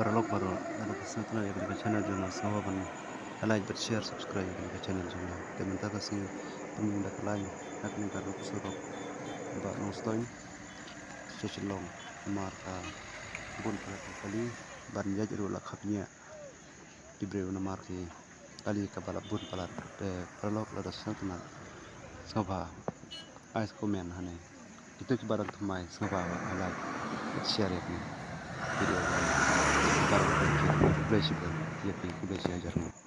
paralog baru ada kesempatan ya di channel jurnal semua ban like share subscribe di channel jurnal teman tak kasih pemindah lain nak negara surok ba nostoi cecilong marka bun kali ban jajiru lakapnya diberi nama marki kali kabala bun palat paralog ada kesempatan sabah ais komen hane itu kibaran temai sabah like share ini video baru berfleksibel, ya, lebih ajar.